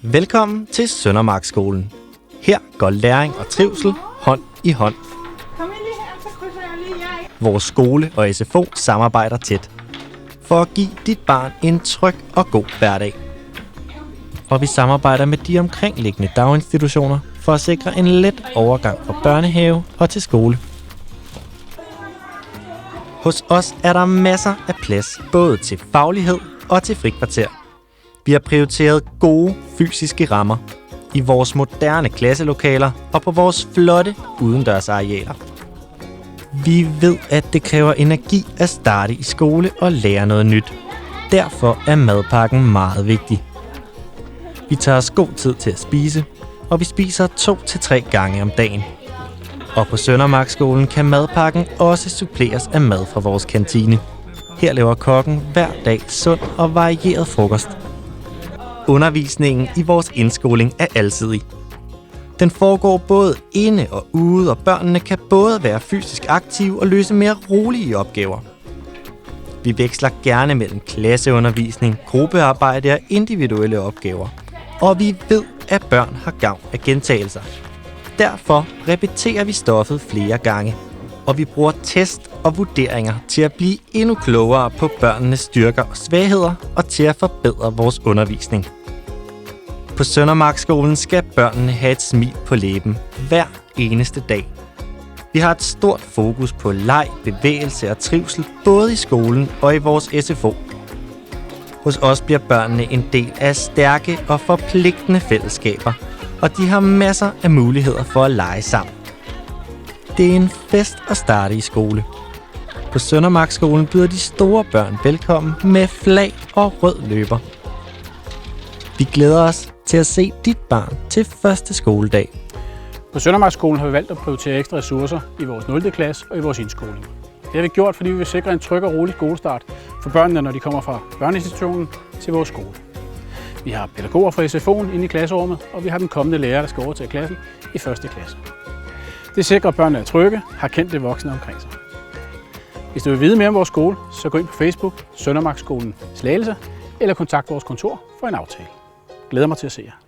Velkommen til Søndermarkskolen. Her går læring og trivsel hånd i hånd. Kom ind lige her, så krydser jeg lige jer. Vores skole og SFO samarbejder tæt for at give dit barn en tryg og god hverdag. Og vi samarbejder med de omkringliggende daginstitutioner for at sikre en let overgang fra børnehave og til skole. Hos os er der masser af plads både til faglighed og til frikvarter. Vi har prioriteret gode fysiske rammer i vores moderne klasselokaler og på vores flotte udendørsarealer. Vi ved, at det kræver energi at starte i skole og lære noget nyt. Derfor er madpakken meget vigtig. Vi tager os god tid til at spise, og vi spiser 2-3 gange om dagen. Og på Søndermarkskolen kan madpakken også suppleres af mad fra vores kantine. Her laver kokken hver dag sund og varieret frokost. Undervisningen i vores indskoling er alsidig. Den foregår både inde og ude, og børnene kan både være fysisk aktive og løse mere rolige opgaver. Vi veksler gerne mellem klasseundervisning, gruppearbejde og individuelle opgaver. Og vi ved, at børn har gavn af gentagelser. Derfor repeterer vi stoffet flere gange, og vi bruger test og vurderinger til at blive endnu klogere på børnenes styrker og svagheder og til at forbedre vores undervisning. På Søndermarkskolen skal børnene have et smil på læben hver eneste dag. Vi har et stort fokus på leg, bevægelse og trivsel både i skolen og i vores SFO. Hos os bliver børnene en del af stærke og forpligtende fællesskaber, og de har masser af muligheder for at lege sammen. Det er en fest at starte i skole. På Søndermarkskolen byder de store børn velkommen med flag og rød løber. Vi glæder os til at se dit barn til første skoledag. På Søndermarkskolen har vi valgt at prioritere ekstra ressourcer i vores 0. klasse og i vores indskoling. Det har vi gjort, fordi vi vil sikre en tryg og rolig skolestart for børnene, når de kommer fra børneinstitutionen til vores skole. Vi har pædagoger fra SFO'en inde i klasserummet, og vi har den kommende lærer, der skal overtage klassen i 1. klasse. Det sikrer, at børnene er trygge, har kendte voksne omkring sig. Hvis du vil vide mere om vores skole, så gå ind på Facebook, Søndermarkskolen Slagelse, eller kontakt vores kontor for en aftale. Glæder mig til at se jer.